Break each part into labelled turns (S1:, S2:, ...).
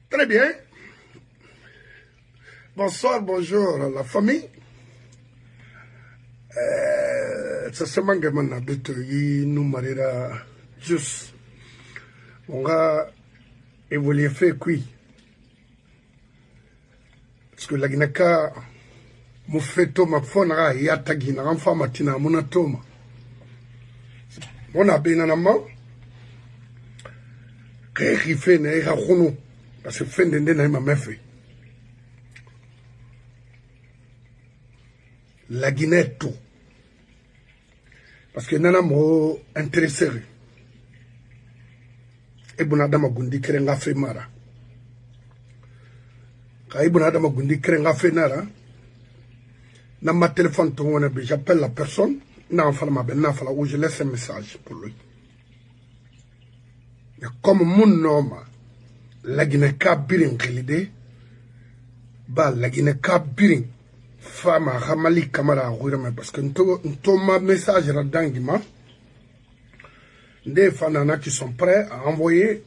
S1: Très bien. Bonsoir, bonjour la famille. C'est seulement que mon habitude nous mariera juste. On va évoluer fait qui. Parce que la Guinée-Ka m'a fait ma phone et attaqué na enfant matina mon toma. Mon abénanama. Qui fait ne racono parce que fin de n'a pas fait. La Guinée tout. Parce que nana mo intéressé. Et bon adama gundi kerenga fe mara. Quand bon adama gundi kerenga fe nara. Na ma téléphone to wona be j'appelle la personne, na en fala ma ben na fala ou je laisse un message pour lui. Et comme mon nom la Guinée-Ka birin khilide ba la Guinée-Ka birin fama Hamali Kamara parce que nto ma message radangima des fanana qui sont prêts à envoyer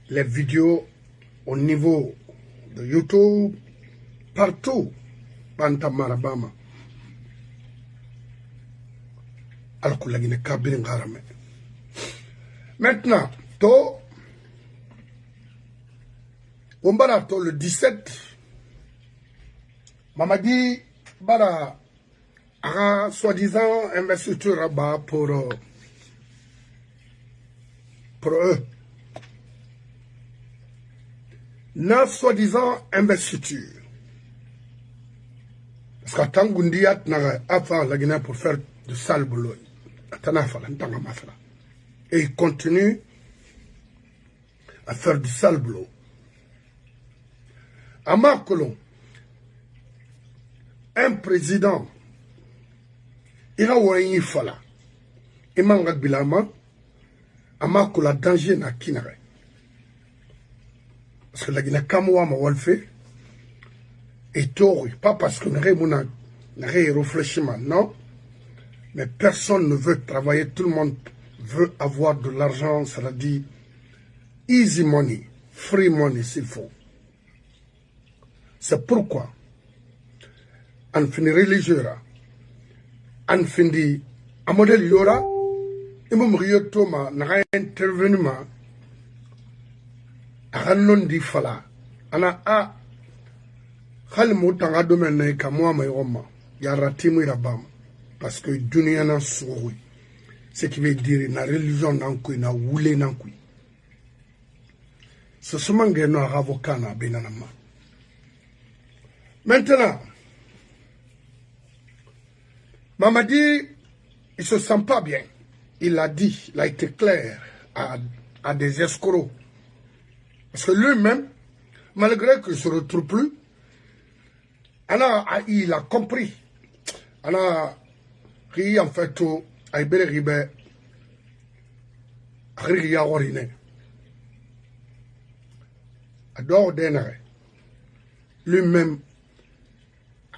S1: les vidéos au niveau de YouTube partout Banta Marabama alors que la Guinée-Ka birin garame. Maintenant, le 17, Mamadi Bara a soi-disant investiture pour eux. Na soi-disant investiture. Parce qu'à Tangundiat n'a pas la Guinée pour faire de sale boulot. Et il continue à faire du sale boulot. À Marcolon, un président, il a oué fala. Il m'a bilama, à Marcola danger na kinare. Parce que la Guinée-Ka m'a walfé, et tori, pas parce que n'a réfléchissement, non, mais personne ne veut travailler, tout le monde veut avoir de l'argent, cela dit easy money, free money s'il faut. C'est pourquoi on finit religieux, on finit un modèle yora, et mon rio Thomas n'a intervenu à non di fala, ana a halmutanga domaine ka moi ma yoma, yaratimu irabam, parce que dunia na souri. Ce qui veut dire la religion nankui na wule nankui. Ce sont nos avocats na benanama. Maintenant, Mamadi, il se sent pas bien. Il l'a dit, il a été clair à des escrocs. Parce que lui-même, malgré qu'il ne se retrouve plus, il a compris. Il en fait tout. Lui-même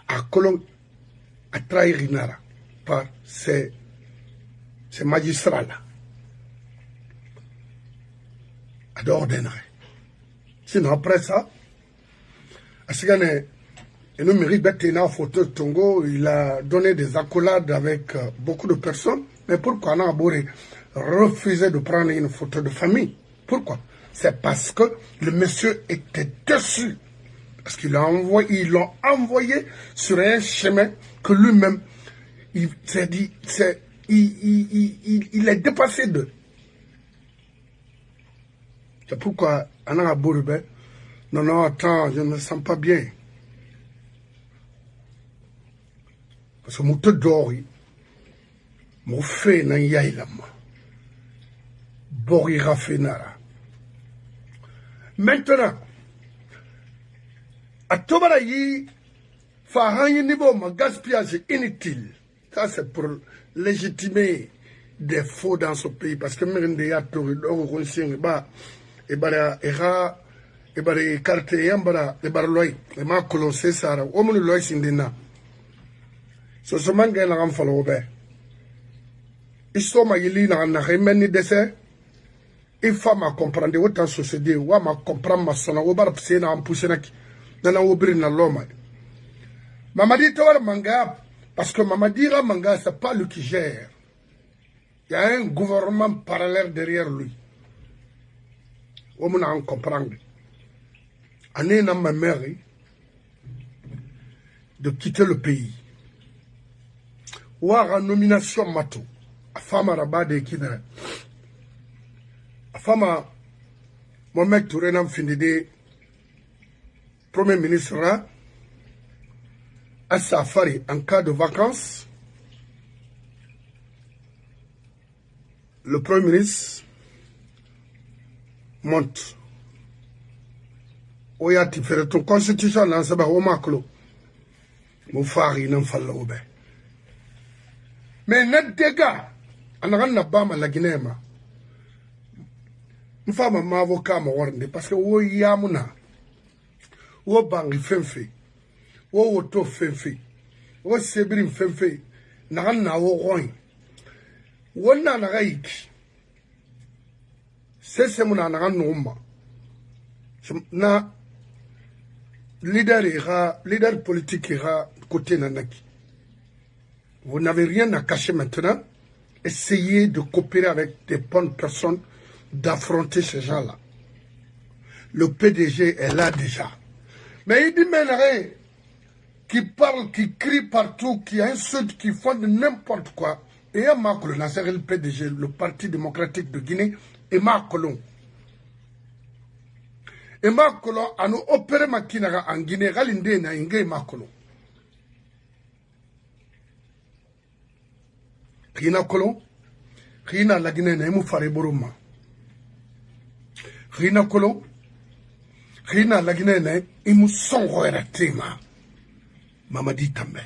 S1: a trahi Rinara par ces magistrats-là. Sinon, après ça, Tongo, il a donné des accolades avec beaucoup de personnes. Mais pourquoi on a refusé de prendre une photo de famille? Pourquoi? C'est parce que le monsieur était dessus. Parce qu'ils l'ont envoyé sur un chemin que lui-même, il s'est dit, il est dépassé d'eux. C'est pourquoi on a Bourbe. Non, attends, je ne me sens pas bien. Parce que mon te dori, mon fait n'a yaïlama. Borira fenara. Maintenant, à Tobarayi, Fahayi niveau ma gaspillage inutile. Ça, c'est pour légitimer des faux dans ce pays. Parce que Mérinde Yatori, Oroncien, Ebara, quartier, Yambara, Ebarloy, et ma colossé Sara, Omunu Loy Sindina. Ce sont des gens qui ont fait. Isoma yili na remeni dese. Il faut ma comprendre autant société ou ma comprendre ma sona ou bar pse na ampousse na ki na obri na loma. Mamadi tawar manga parce que Mamadi la manga c'est pas lui qui gère. Il y a un gouvernement parallèle derrière lui. On en comprendre. Année na ma mère de quitter le pays. Ou à nomination matou. A femme arabe de kidra. Fama Mohamed Touré n'a fini de Premier ministre là à Safari en cas de vacances. Le Premier ministre monte. Oya ti fait ton constitution dans ce bas au maclo. Moufari n'en falla au bain. Mais net dégâts en a bama la Guinée. Mfama ma avocat ma warnde parce que wo yamuna wo bangi fenfe wo woto fenfe wo sebrim fenfe na wo roin wonna na gaiki sese muna na nomma na leader politique ira côté nanaki. Vous n'avez rien à cacher maintenant. Essayez de coopérer avec des bonnes personnes, d'affronter ces gens-là. Le PDG est là déjà. Mais il dit Ménaré, qui parle, qui crie partout, qui insulte, qui font de n'importe quoi. Et un Macron, le PDG, le Parti démocratique de Guinée, et Macron. Et Macron a nous opéré Makinaga en Guinée, Galinde na Inge Macron. Rina Colon, Rina la Guinée na Emu Fareboroma. Rina Colon, Rina la Guinée na Emu Songoera Tema. Mamadi Tambe.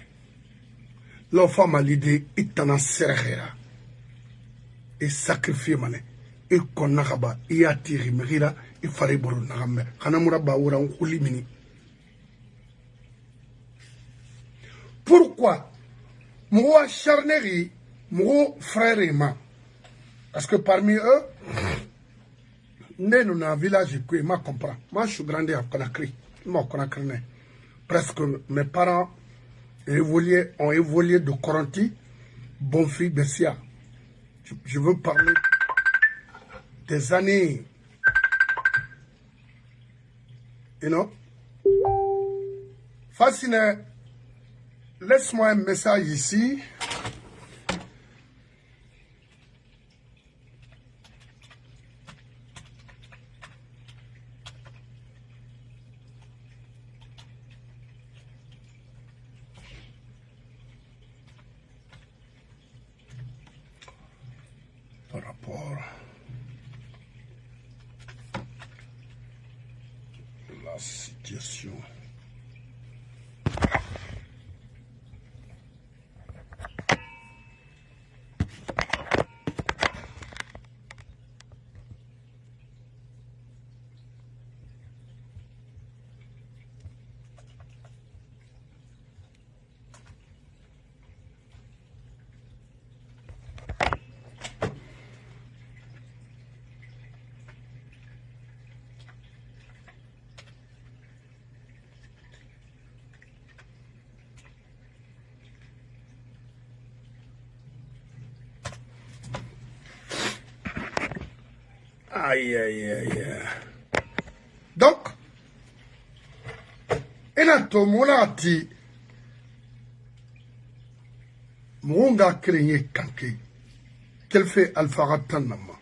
S1: L'enfant a l'idée, il t'en a serré. Et sacrifié mané. Et qu'on a rabat, il a tiré Merira, il fallait boire Narambe. Hanamura Baoura, on limini. Pourquoi? Moi, charnerie, mon frère et moi. Parce que parmi eux, né dans un village qui m'a compris. Moi, je suis grandi à Conakry. Moi, Conakry. Presque mes parents ont évolué de Coranti, Bonfi, Bessia. Je veux parler des années. You know? Fasciné. Laisse-moi un message ici. Par rapport à la situation. Aïe, aïe, aïe. Donc, il a tout monati. Mounga créé kanké. Quel fait Alpha Ratanama?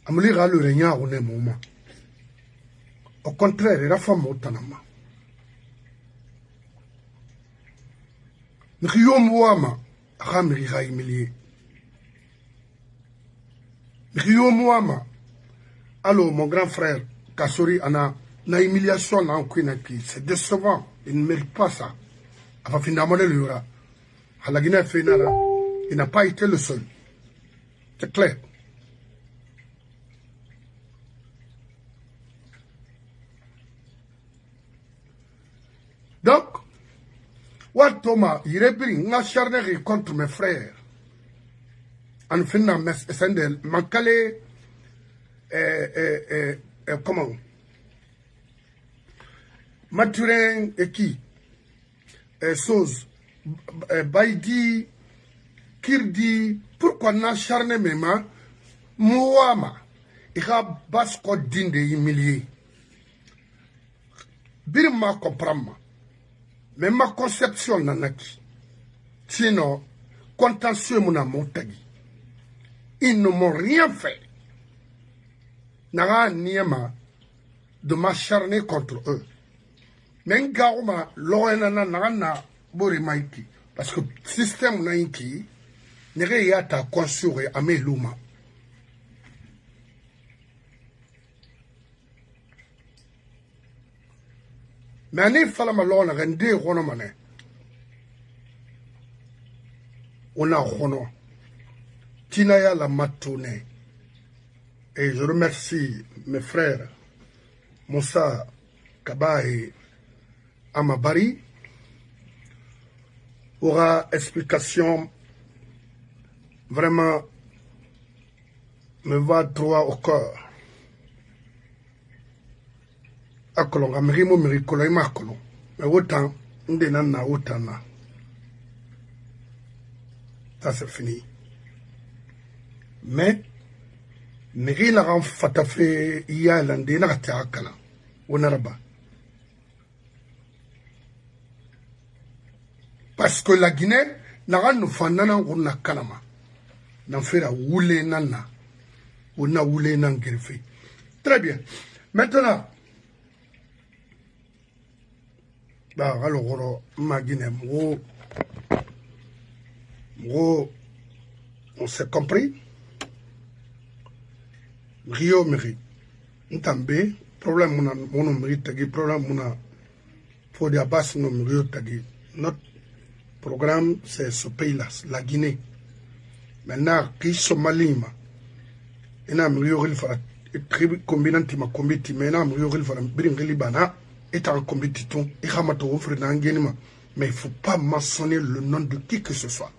S1: Amulira le régnat au moment. Au contraire, il a fait Motanama. Rio Mouama, Ramira Emilier. Rio Mouama. Alors, mon grand frère, Kassori, Anna, na humiliation, na Kouinaki. C'est décevant. Il ne mérite pas ça. Enfin, finalement, il y aura. À la Guinée, il n'a pas été le seul. C'est clair. Donc, Thomas, il est bien, on a charné contre mes frères. en finna mesende mankale comment Maturin et qui Soz Baidi Kirdi pourquoi n'a charné mema Mouama ira basko dinde humilié birma comprendre mais ma conception nanaki sinon contentieux mon montagi ils ne m'ont rien fait n'a niema de m'acharner contre eux mais ngauma loena na bori maiki parce que système naiki nere yata construire ame luma mais ane fala malona rende rono mané on a rono tinaya la matone et je remercie mes frères Moussa Kaba et Amabari aura explication vraiment me va droit au cœur. Akolon amirimo mirikolo imakolo mais autant ndenana autant na ça c'est fini mais nirina ram fatafe iya lande na taakala onaraba parce que la Guinée n'a nous fanana on a kanama n'en fera woulé nana on a woulé nan greffé très bien maintenant bah alors ma Guinée on s'est compris Rio Meri Ntambe problème mon mérite tagi problème mon faut dire basse non Rio tagi notre programme c'est ce pays-là la Guinée maintenant qui Somalima ina Rio Rilfa tribu combinanti ma combiti maintenant Rio Rilfa biringeli bana est en compétition et Hamato offre d'enguénement mais il ne faut pas mentionner le nom de qui que ce soit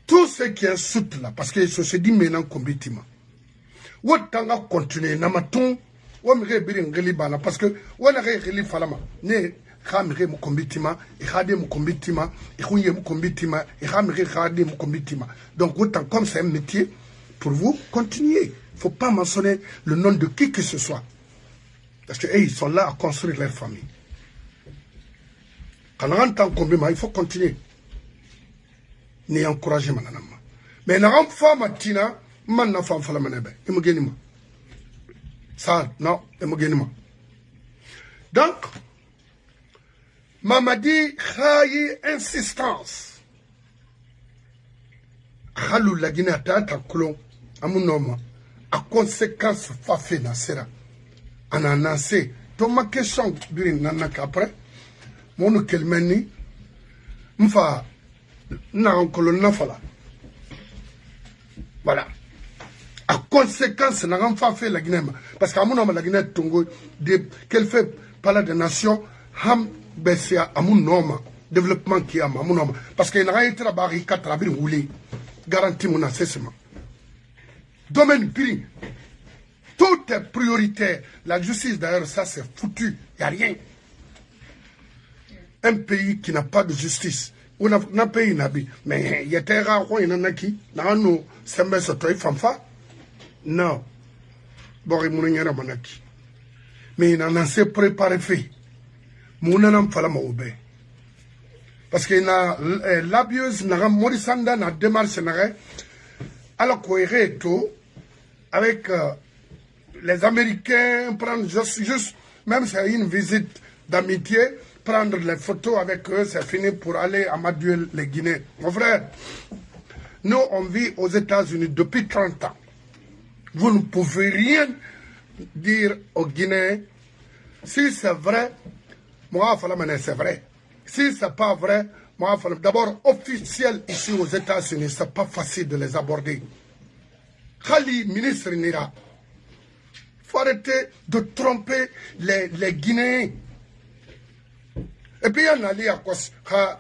S1: tout ce qui est soute là parce que se dit maintenant compétition Wotanga continuer namaton wamire biringeli bana parce que wana reli falama ne khamire mu kombitima et khade mu kombitima et khouye mu kombitima et khamire khade mu kombitima donc autant comme c'est un métier pour vous continuez faut pas mentionner le nom de qui que ce soit parce que ils sont là à construire leur famille quand on entend combien il faut continuer ni encourager mananama mais na ramfa matina man na fam fala manebe imogenima ça non imogenima donc Mamadi khayi insistance khalou la Guinée tata kulon amunoma a conséquence fa fait na sera ananase to ma question birin nanaka après mon kelmeni mfa na kolon na fala voilà à conséquence n'a pas fait la Guinée parce qu'à mon nom la Guinée Tongo qu'elle fait par la nation ham bessia à mon nom développement qui a mon nom parce qu'il n'a été là-bas 4 abri roulé garantie mon assessment domaine piri tout est prioritaire la justice d'ailleurs ça c'est foutu il n'y a rien un pays qui n'a pas de justice on a un pays nabi mais il y a des rares il y en a qui n'a nous c'est mais ça toi fanfa non bon il y a manaki mais il en a s'est préparé fait mon n'en fala maube parce que na labieuse na morisanda na démarche na alors qu'on tout avec les Américains prendre juste même c'est une visite d'amitié prendre les photos avec eux c'est fini pour aller amadouer les Guinéens mon frère nous on vit aux États-Unis depuis 30 ans vous ne pouvez rien dire aux Guinéens si c'est vrai moi c'est vrai si c'est pas vrai moi d'abord officiel ici aux États-Unis c'est pas facile de les aborder Khali ministre Nira faut arrêter de tromper les Guinéens et puis il y en a à quoi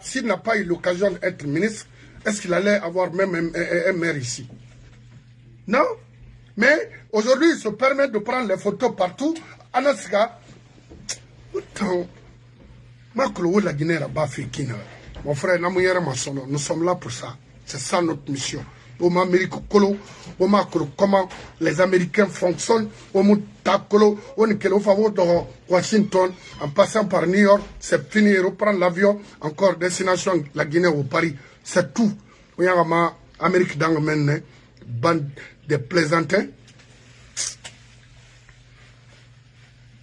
S1: s'il n'a pas eu l'occasion d'être ministre est-ce qu'il allait avoir même un maire ici? Non. Mais aujourd'hui, ils se permettent de prendre les photos partout. Anaska, mon frère, nous sommes là pour ça. C'est ça notre mission. Comment les Américains fonctionnent, Washington, en passant par New York, c'est fini, reprendre l'avion, encore destination la Guinée ou Paris, c'est tout. Amérique dans le bande de plaisantins.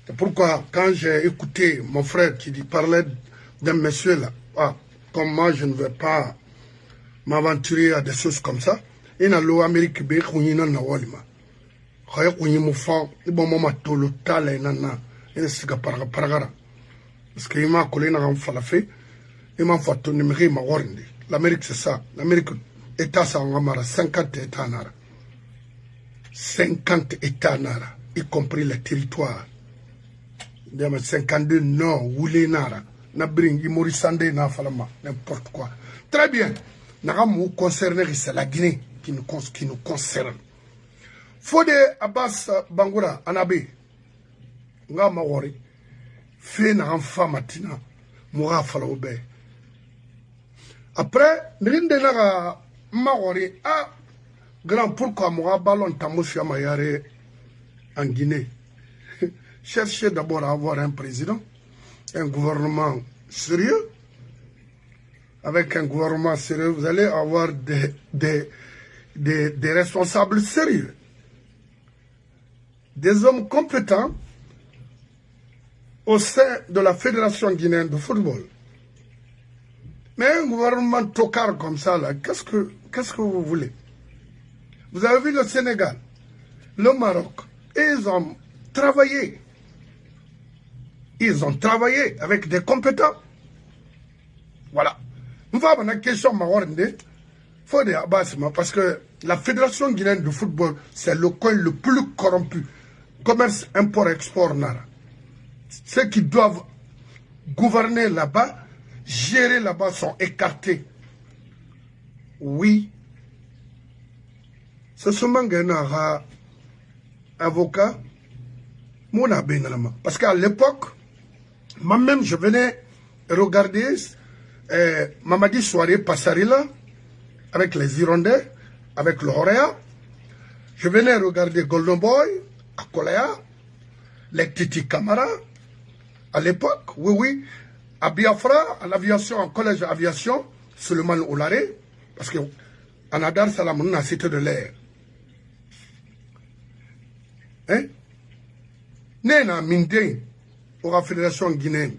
S1: C'est pourquoi, quand j'ai écouté mon frère qui parlait d'un monsieur là, comme moi je ne vais pas m'aventurer à des choses comme ça, il y a l'Amérique qui est en train l'Amérique c'est ça. L'Amérique État ça en 50 États nara. 50 États nara, y compris les territoires. 52 non, Woulé nara. Na bring Morisande na falama, n'importe quoi. Très bien. Nous concernés, c'est la Guinée qui nous concerne. Fode Abbas Bangoura, Anabé, nga mawori, fait na enfant matina, moura falaoube. Après, n'rinde naga mawori, grand pourquoi moura ballon tamousia mayare en Guinée. Cherchez d'abord à avoir un président, un gouvernement sérieux. Avec un gouvernement sérieux, vous allez avoir des responsables sérieux. Des hommes compétents au sein de la Fédération guinéenne de football. Mais un gouvernement tocard comme ça, là, qu'est-ce que vous voulez? Vous avez vu le Sénégal, le Maroc, et ils ont travaillé. Ils ont travaillé avec des compétents. Voilà. Nous avons une question parce que la Fédération guinéenne de football, c'est le coin le plus corrompu. Commerce, import, export, nara. Ceux qui doivent gouverner là-bas, gérer là-bas sont écartés. Oui. C'est seulement un avocat. Parce qu'à l'époque, moi-même, je venais regarder Mamadi Soirée Passarila avec les Hirondais, avec le Horea. Je venais regarder Golden Boy à Kolea, les Titi Camara à l'époque, oui, à Biafra, à l'aviation, en collège d'aviation, Suleiman Oulare, parce que en Adar Salam, a cité de l'air. Hein? Nena Minde, pour la Fédération guinéenne.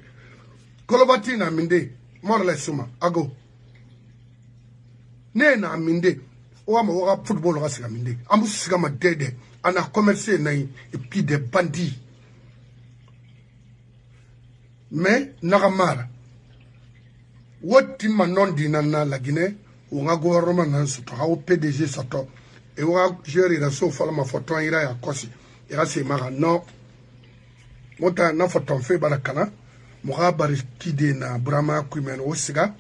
S1: Kolobati na Minde. Morle suma ago nena minde wa football ga siga minde amu siga ma dede ana commercer na et puis des bandits mais nagamara woti manon dinana la Guinée ou nga gouvernement nan soto ha PDG soto e wa gérer la so fala ma photo ira ya kosi ira se mara non mota na photo fait barakana Mugabari kide na Brahma Kumen Osiga,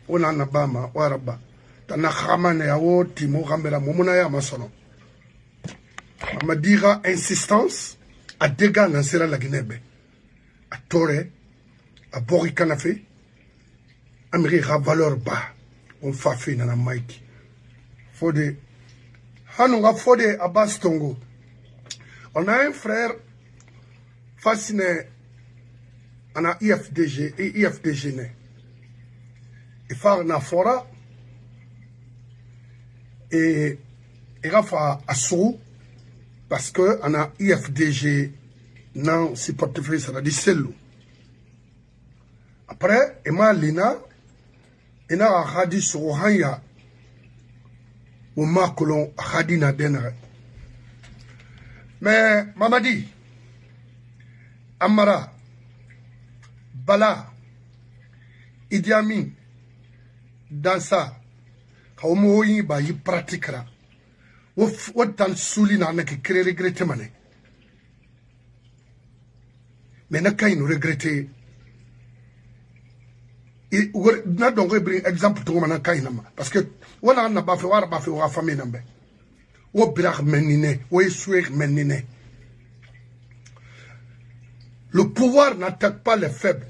S1: Ona Nabama, Waraba, Tanahamane Yao, Timo Rambera Momunaya Masono. Amadira insistance à dégâts dans Sera la Guinée, à Torre, à Borikanafe, América valeur bas, on fait fait dans la Mike. Fode, Hanunga Fode Abbas Tongo. On a un frère fasciné. On a IFDG et IFDG né. Il faut un fora et il va faire assaut parce que on a IFDG non si portefeuille ça dit celle. Après Emma Lina il a radi sur hanya au makolon hadina denere. Mais Mamadi Amara Bala, Idi Amin, dans ça, quand on y pratiquera, autant souligner n'a que créer regretter mané. Mais n'a qu'à nous regretter. na dongo bring exemple to mana kainama parce que wana na ba fe wa famille nambe wo brak menine wo suer menine. Le pouvoir n'attaque pas les faibles.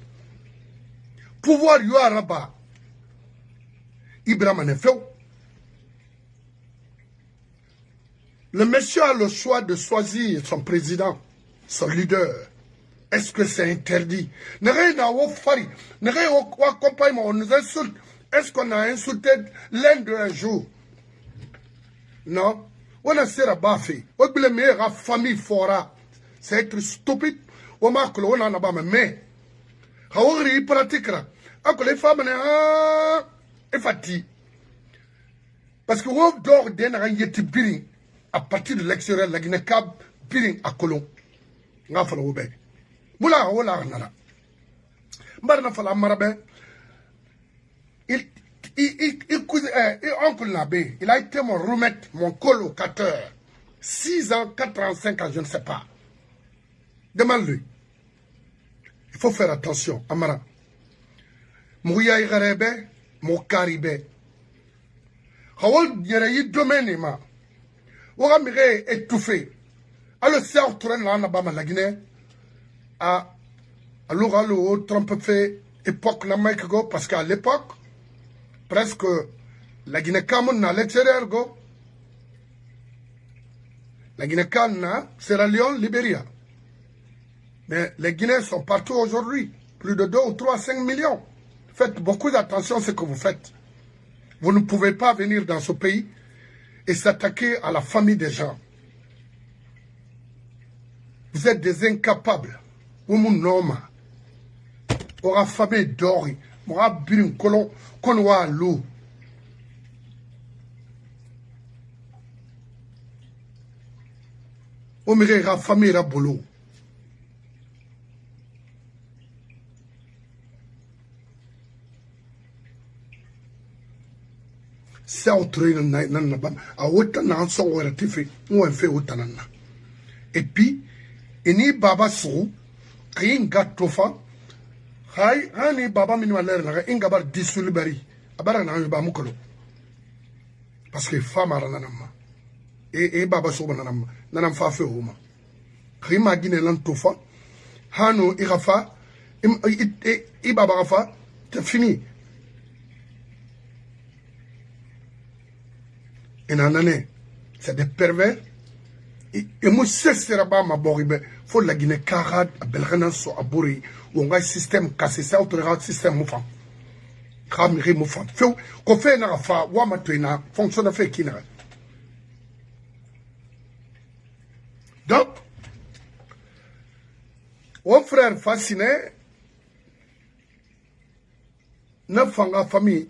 S1: Pouvoir yo araba Ibrahim Nefeu. Le monsieur a le choix de choisir son président, son leader. Est-ce que c'est interdit? On nous insulte. Est-ce qu'on a insulté l'un de un jour? Non. On a serré bafé. On a la famille fora. C'est être stupide. On a que l'on a pas mais. On a pratique. Les femmes sont fatiguées. Parce que on dort d'un yeti biring à partir de l'extérieur, la Guinée-Cab biring à Colomb. On a fait le obé. Moula ola nala. Mbarna fala marabe. Oncle Nabé, il a été mon roommate, mon colocateur. 6 ans, 4 ans, 5 ans, je ne sais pas. Demande-lui. Il faut faire attention, Amara. Mouya Igarebe, mon caribé. Hawol Yerayi domaine ma. Ouga mire étouffé. Alors, c'est un train là, Nabama la Guinée. Alors, Trump fait époque parce qu'à l'époque, presque la Guinée-Cameroun à l'extérieur, la Guinée-Cameroun, Sierra Leone, Libéria. Mais les Guinéens sont partout aujourd'hui, plus de 2 ou 3, 5 millions. Faites beaucoup d'attention à ce que vous faites. Vous ne pouvez pas venir dans ce pays et s'attaquer à la famille des gens. Vous êtes des incapables. Mon nom, aura famille d'ori, aura birin colon, konwa l'eau. On m'irait la famille à boulot. C'est autre à autant d'en son relatif ou un fait autant. Et puis, et ni baba sou. Rien gatofa, hay, hani baba minualer na ingabar disulibari, abara na yuba mukolo. Parce que femme a nanama, et baba soba nanama, nanam fa fe homa. Rima guine lantofa, hano irafa, baba rafa, c'est fini. Et nanane, c'est des pervers. Et moi, c'est ce rabat ma boribe. Faut la Guinée carade, à Belrana so abori, ou on a un système cassé, ça, autre système moufant. Kamiri moufant. Faut qu'on fait un rafa, ou amatoina, fonction de fait qui n'a. Donc, mon frère fasciné, neuf ans la famille,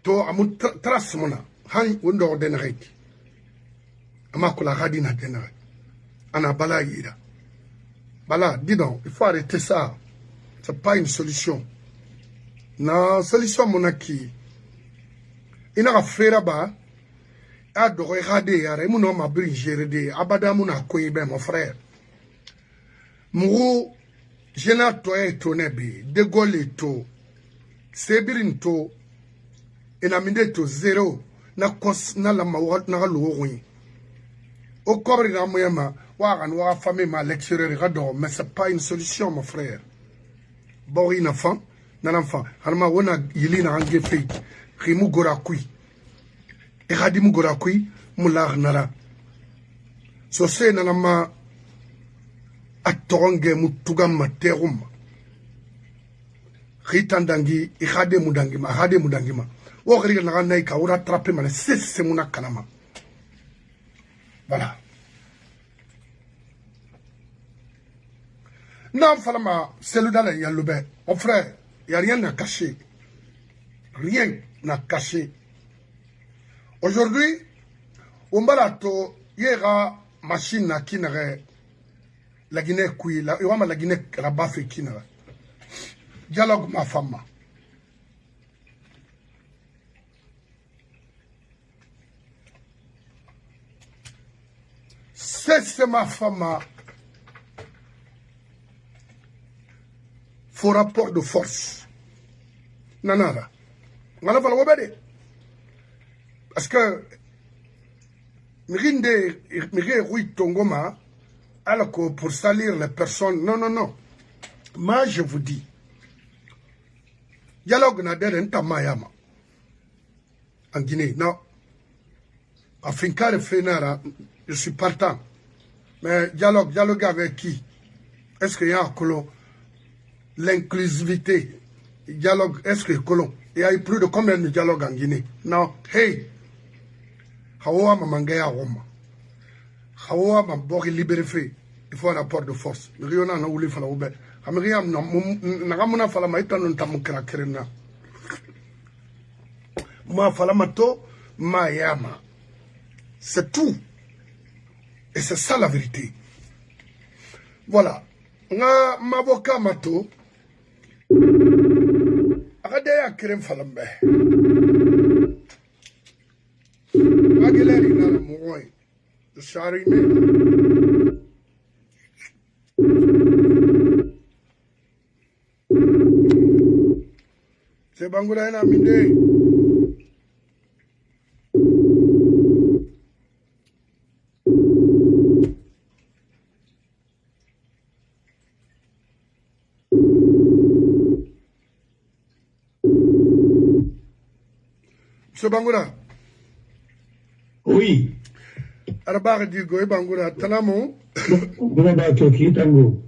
S1: to amu trace mona, han, undo denreki. Amakula radina denreki. Ana bala yida. Voilà, dis donc, il faut arrêter ça. Ce n'est pas une solution. Non, solution, mon acquis. Il n'a pas fait là-bas. Il a regardé, il a regardé, abada mon accueil, mon frère. Mourou, je n'ai pas étonné, de Gaulle to, Sébirin to, et n'a mis to zéro, n'a la mawat, n'a l'ouïe. Au corps de la moyenne, wa famille ma l'extérieur, mais ce n'est pas une solution, mon frère. Bon, il y a un enfant, harma wona yili na ange fei, rimu gorakui. Et radimu gorakui, moular nara. So se nanama atoronge mutugama terum. Ritandangi, ihade mudangima, hade mudangima. Wogri na naika, ura trape mane, c'est mon kanama. Voilà. Non, Falama, c'est le dalé, il y a le bain. Mon frère, il n'y a rien à cacher. Rien n'a caché. Aujourd'hui, on va il y aura machine qui n'a la Guinée qui la Guinée la baffe qui n'a. Dialogue ma femme. C'est ma femme. Faux rapport de force. nanara ngala fala wobede parce que mire oui tongoma alors que pour salir les personnes non moi je vous dis dialogue na dere ntamayama en Guinée non Africain Fenara je suis partant mais dialogue avec qui est-ce qu'il y a un colon l'inclusivité dialogue est-ce que colon il y a eu plus de combien de dialogues en Guinée non hey hawa mamangaya woma hawa mabori libéré fait il faut un rapport de force riona na wuli fala obe amiriam na gamuna fala maita non tamukra kerena ma fala mato mayama c'est tout et c'est ça la vérité voilà nga mavoka mato akadaya kerem fala mbe ageleri na moy sharine c'est bangura na minde c'est bangura.
S2: Oui.
S1: Arabara digo bangura tanamo.
S2: Baba toki tango.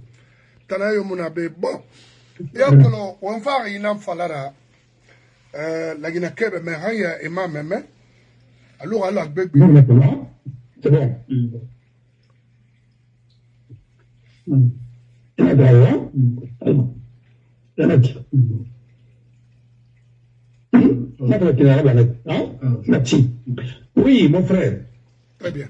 S1: Tanayo munabe bon. Yakolo on va ina falara la gina kebe me haya imam meme. Alors Allah bébé.
S2: Non maintenant. C'est bon. Oui, mon frère.
S1: Très bien.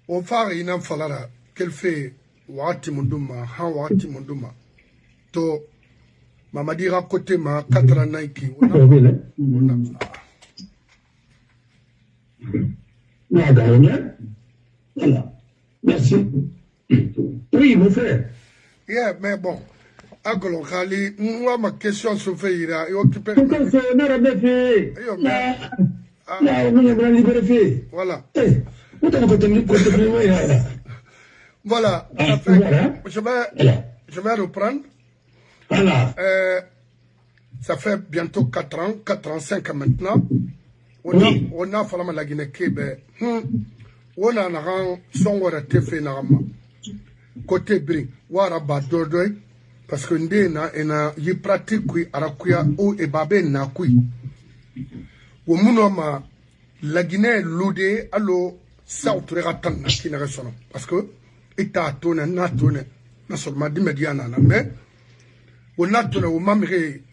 S1: On va ina falara qu'elle fait wati munduma ha wati munduma to mamadi rakote ma 4 naiki
S2: Voilà. Merci. Oui, mon frère.
S1: Yeah, mais bon. Agolo Khali, moi ma question se fait ira et occupé. Voilà. Voilà. Je vais reprendre.
S2: Voilà.
S1: Ça fait bientôt 4 ans, 4 ans, 5 ans maintenant. On a fait la Guinée-Kébé. On a un son ou fait narama. Côté Bring, Wara Badodoy, parce que Ndena y pratique Arakuya ou Ebabe Nakui. Au Mounoma, la Guinée l'Ode, allo, South Ratan, qui n'a rien. Parce que, État tourné, n'a tourné, n'a seulement dit médiana, mais, on a tourné au Mamré,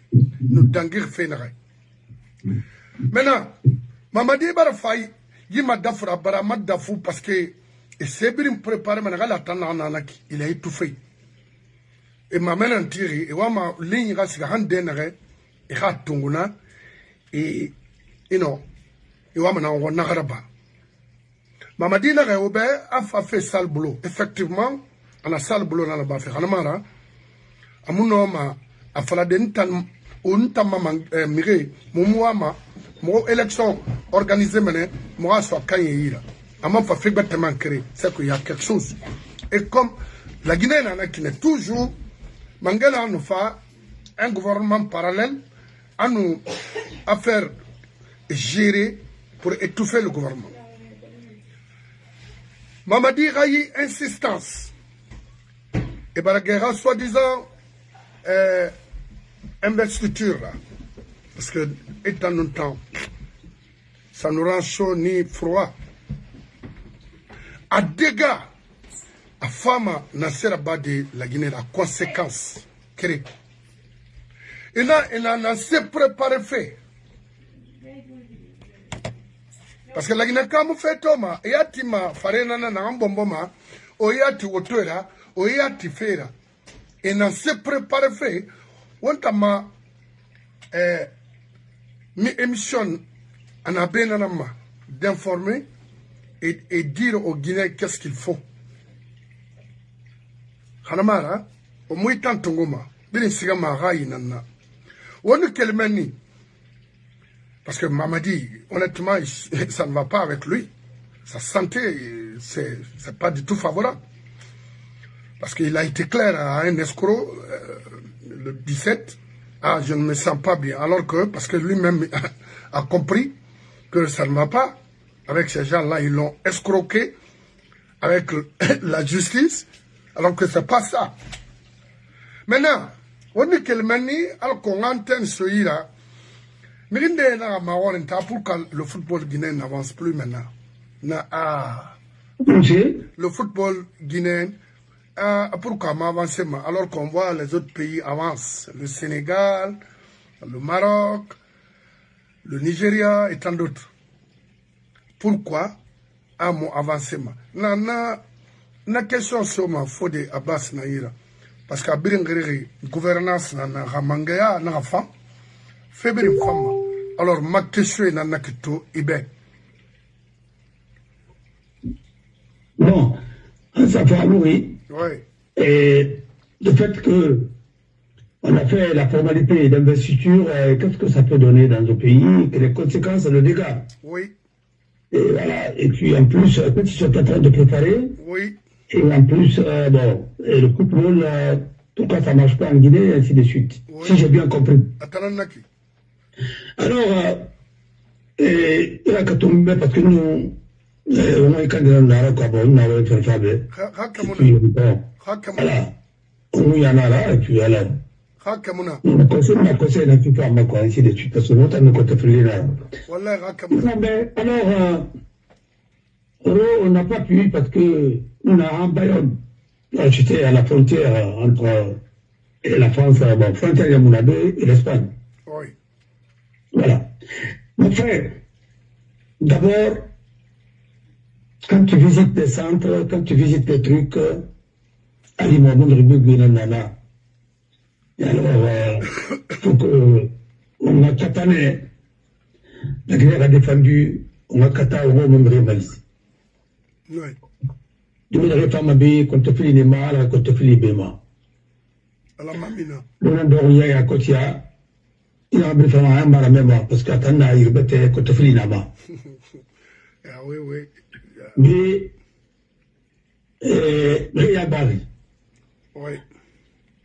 S1: nous d'angir fénéré. Maintenant, Mamadi Barafai, Yima Dafra, Baramad Dafou, parce que, et c'est bien préparé, il a étouffé. Et ma mère en tire, et ma ligne reste à Handenere, et Hatunguna, et non, et Wamana ou Nagaraba. Mamadi Naraoube a fait sale boulot. Effectivement, on a sale boulot dans la baffe. Hanamara, à mon homme, à Faladentan, ou Ntamama Mire, Moumouama, mon élection organisée, moi, soit Kanyira. C'est qu'il y a quelque chose. Et comme la Guinée qui n'est toujours, Mangala nous fait un gouvernement parallèle à nous à faire gérer pour étouffer le gouvernement. Mamadi Rayi insistance. Et Baraguera, soi-disant, investiture là. Parce que, étant longtemps, ça nous rend chaud ni froid. À dégâts, à Fama Nasser Bade la Guinée, la conséquence créée. Et là, il a s'est préparé fait. Parce que la Guinée, quand on fait Thomas, il y a Tima, Farenana, Nambomboma, Oyati Wotora, Oyati Fera. Et il a s'est préparé fait. On t'a ma émission en abenanama d'informer et dire aux Guinéens qu'est-ce qu'il faut. Hanamara, au Mouitan Tongoma, Binisigama Raïnana. On est quel mani. Parce que Mamadi, honnêtement, ça ne va pas avec lui. Sa santé, c'est pas du tout favorable. Parce qu'il a été clair à un escroc, le 17, ah, je ne me sens pas bien. Alors que, parce que lui-même a compris que ça ne va pas. Avec ces gens-là, ils l'ont escroqué avec la justice, alors que c'est pas ça. Maintenant, on dit que le mani, alors qu'on entend ce là, mais pourquoi le football guinéen n'avance plus maintenant? Le football guinéen, pourquoi m'avancer alors qu'on voit les autres pays avancent? Le Sénégal, le Maroc, le Nigeria et tant d'autres. Pourquoi à mon avancement? Na question sur ma faute Abbas Naïra. Parce qu'à Biringri, gouvernance na Ramangaya na femme, faible femme. Alors ma question est na kito ibe.
S2: Bon, ça va oui.
S1: Oui.
S2: Et le fait que on a fait la formalité d'investiture, qu'est-ce que ça peut donner dans le pays, que les conséquences, le dégât.
S1: Oui.
S2: Et voilà, et puis en plus, quand ils sont en train de préparer,
S1: oui.
S2: Et en plus, bon, et le football, tout cas, ça ne marche pas en Guinée, et ainsi de suite. Oui. Si j'ai bien compris. Alors, il y a qu'à tomber parce que nous, on a eu quand même un quoi, bon, on a eu fait ça, et puis, bon, voilà, on y en a là, et puis alors. On conseille un petit peu à ma quoi, ainsi de suite, parce que l'autre, on a côté frilé là. Non, mais alors, on n'a pas pu parce que on a en Bayonne. J'étais à la frontière entre la France, bon, frontière de Mounabé et l'Espagne.
S1: Oui.
S2: Voilà. Mon frère, d'abord, quand tu visites des centres, quand tu visites des trucs, Ali Mohamed Ribou Nana, et alors, il faut que on a Katané, la Guinée a défendu, on a Kata au Mohamed Mali.
S1: Oui.
S2: Je me dirais pas ma bille, quand tu fais les mal, quand tu fais les béma.
S1: Alors, mamina.
S2: Le nom d'Orient à Kotia, il a un faire un bar à mémoire, parce qu'à Tana, il rebêtait quand tu fais les nama.
S1: Ah oui, oui.
S2: Mais, il y a Bari.
S1: Oui.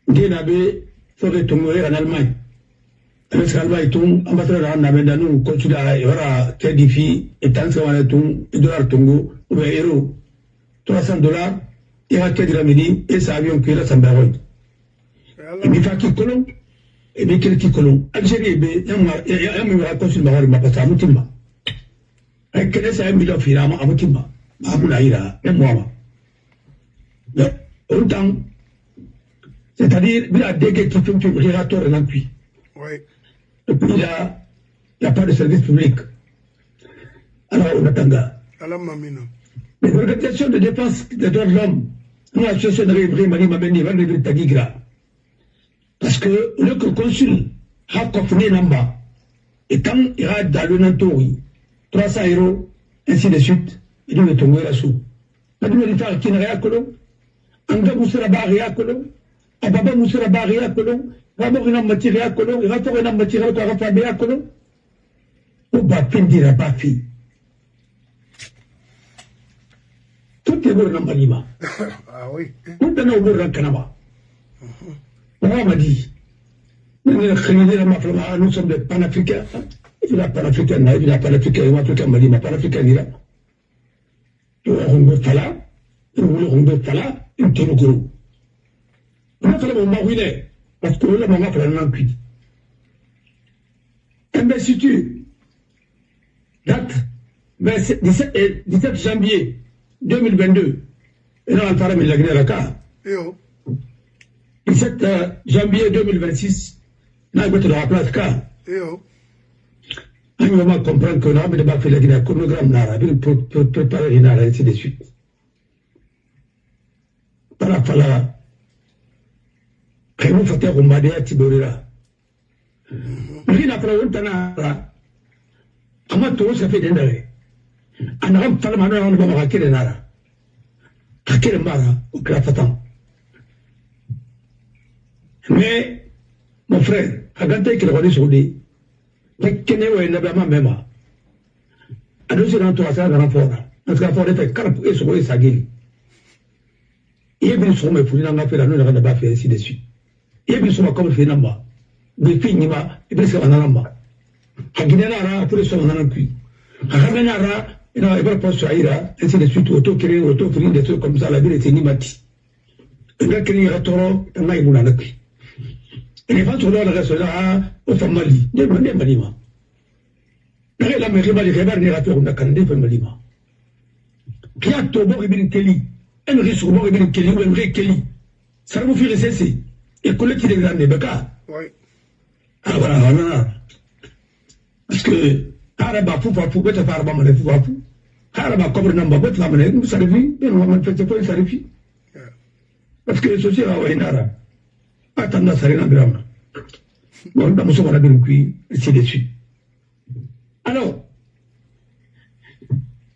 S2: Guénabé, ferait tomber en Allemagne. Avec l'Allemagne, tout, ambassadeur en Amérique, nous, consulat, il y aura Kédifi, et tant que ça, tout, et $, Tongo, ou bien héros. $300, il y a Kédiramini, et ça avion qui est là, ça me et bien, qui colon, et bien, qui colon. Algérie, il y a un consul Mahari, ma passe à Moutima. Et quel est ce million finalement à Moutima? À Moulaïra, et moi. Autant, c'est-à-dire, il y a des guettes qui font un gérateur en appui.
S1: Oui.
S2: Et puis là, il n'y a pas de service public. Alors, on attend.
S1: Alors, mamina.
S2: Les organisations de défense des droits de l'homme, l'association de Révry, Mani Mabeni, va lever Tagigra. Parce que le consul a confiné Namba. Et quand il y a dans le Nantori, 300 €, ainsi de suite, il doit tomber là-dessous. Pas de militaire qui n'a rien à Colomb. Anga Moussera Barri à Colomb. Ababa Moussera Barri à Colomb. Ramorina Matiri à Colomb. Ratorina Matiri à Rafabe à Colomb. Ou Bapindira Bafi. Tout est bon dans Malima.
S1: Ah oui.
S2: Tout est bon dans Kanama. On m'a dit, nous sommes des panafricains. Il y a panafricain, il y a panafricain, il y a panafricain, il y a panafricain, il y a panafricain, il y a une tonne gros. On a fait le moment ruiné, parce que là, on a fait un cuit. Investiture, date 17 janvier 2022, et là, on a parlé de la Guinée-Raka. 17 janvier 2026, on a été dans la place K. On va comprendre qu'on a pas fait la chronogramme pour préparer une arrêt, ainsi de suite. Par la fala, quand on fait un madé à Tiborira, il n'a pas eu un comment tout ça fait des arrêts. On a fait le manuel, on va raquer les nara. Raquer les mara, au crafatan. Mais, mon frère, Haganta qui le relie sur des. Mais qui n'est pas même. Alors, je rentre à ça dans la forêt. Parce que la forêt fait 4 et sur les sagils. Il y a bien sûr, mais pour nous, on a fait la nouvelle, on n'a pas fait ainsi de suite. Il y a bien sûr, comme fait Namba. Des filles, il y a bien sûr, on a Namba. Haginara, pour les soins, on a un puits. Hamenara, il n'a pas sur Aïra, ainsi de suite, auto-créé, auto-créé, des trucs comme ça, la ville était Nimati. Il a créé un taureau, un aïe, mon anapi. Et les femmes sur le reste là, au Famali, des Malima. La mairie les rébars n'est rappeur, on a candé pour Malima. Qui a Tobo et Bin Kelly, un riche au bord et Bin Kelly, ou un vrai Kelly. Ça vous fait cesser. Et collecter les grands Nebeka.
S1: Oui.
S2: Ah voilà. Parce que, Araba, Foupa, Beta Farba, Mané, Foupa, Araba, comme Namba, Beta Mané, nous savons, et nous avons fait quoi, ça réfie. Parce que ceci là, ouais, Nara. Attends, ça rien à drame. Bon, nous sommes à la Bélouki, et c'est dessus. Alors,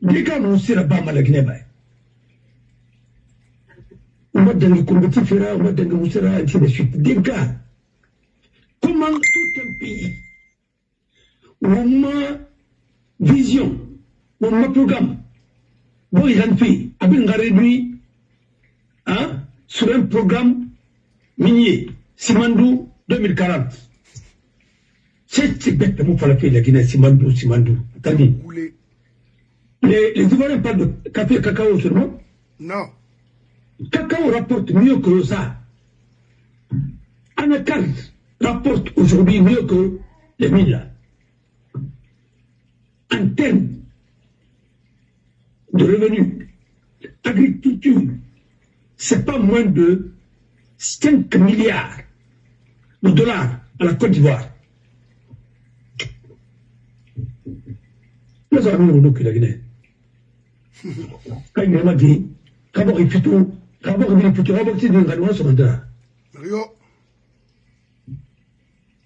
S2: les gars, on sait la barre à la Guinée. On va dans le comité fédéral, on va dans le Moussera, et ainsi de suite. Des gars, comment tout un pays, on a vision, on a programme, bon, ils ont fait, on a réduit, hein, sur un programme minier, Simandou 2040. C'est bêtement pour la faire la Guinée, Simandou. Attendez. Les Ivoiriens parlent de café et cacao seulement?
S1: Non.
S2: Cacao rapporte mieux que ça. Anacarde rapporte aujourd'hui mieux que les mines là. En termes de revenus, agriculture, c'est pas moins de 5 milliards de dollars à la Côte d'Ivoire. Nous avons nous que la Guinée. Quand il m'a dit, d'abord il plutôt, d'abord c'est une ganoise sur le
S1: Rio.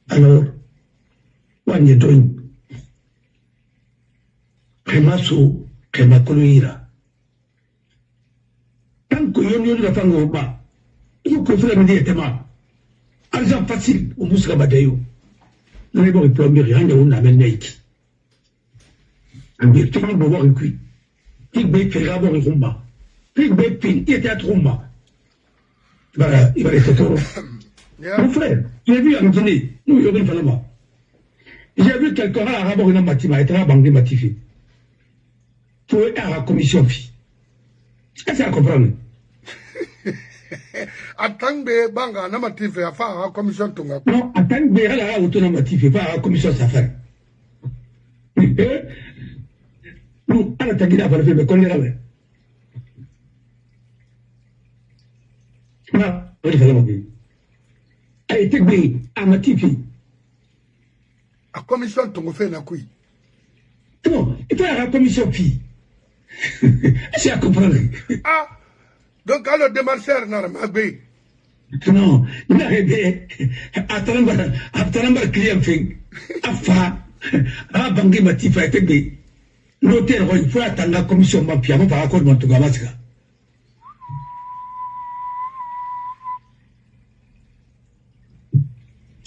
S2: Alors, on y est doing. Remasso, Remakoloira. Tant que yon la femme au bas, il faut que vous l'amenez tellement. Argent facile, au Moussa Badayo. Nous n'avons pas plomber rien, on a mené. Un bien fini pour voir un cuit. Il va faire d'abord un rumba. Il va faire, il était à rumba. Voilà, il va rester taureau. Mon frère, j'ai vu en Guinée, nous, il y a une femme. J'ai vu quelqu'un à rapport à un bâtiment, et à banque matifié. Pour être à la commission fille. Est-ce que ça comprend?
S1: Attendez, banga, n'a pas fait à faire la commission Tonga.
S2: Non, attendez, elle a autonomatif, pas à la commission s'affaire. Nous, à la taguine, à faire le collier là. Non, on est fait la vie. Elle a été bien à matifier.
S1: La commission Tonga fait la couille.
S2: Non, il faut à la commission fille. Est-ce que vous comprenez?
S1: Ah, donc alors démarcheur n'a pas bé.
S2: Non, il a aidé. Attends, client fait. Afa, à banque matifié, a été bien. L'hôtel, il faut attendre la commission Mapia, par accord de Montougamasca.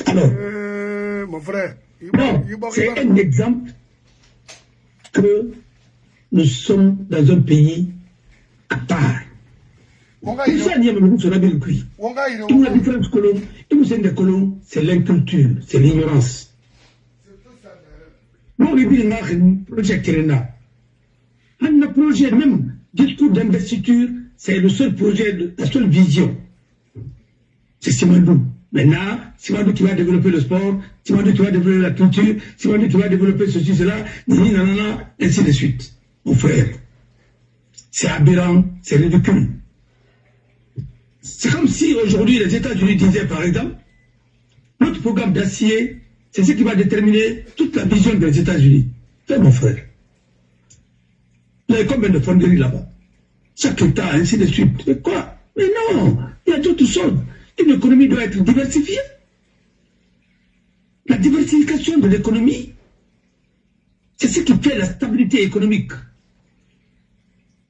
S2: Alors,
S1: mon frère,
S2: non, c'est un exemple que nous sommes dans un pays à part. C'est ça, il y a même sur la belle cuit. Tout la différence colon, et vous êtes des colons, c'est l'inculture, c'est l'ignorance. Nous, on a un projet qui est là. Un projet, même, discours d'investiture, c'est le seul projet, la seule vision. C'est Simandou. Maintenant, Simandou qui va développer le sport, Simandou qui va développer la culture, Simandou qui va développer ceci, cela, nanana, ainsi de suite. Mon frère, c'est aberrant, c'est ridicule. C'est comme si aujourd'hui les États-Unis disaient, par exemple, notre programme d'acier, c'est ce qui va déterminer toute la vision des États-Unis. C'est mon frère. Il y a combien de fonderies là-bas? Chaque État, ainsi de suite. Mais quoi? Mais non, il y a d'autres choses. Une économie doit être diversifiée. La diversification de l'économie, c'est ce qui fait la stabilité économique.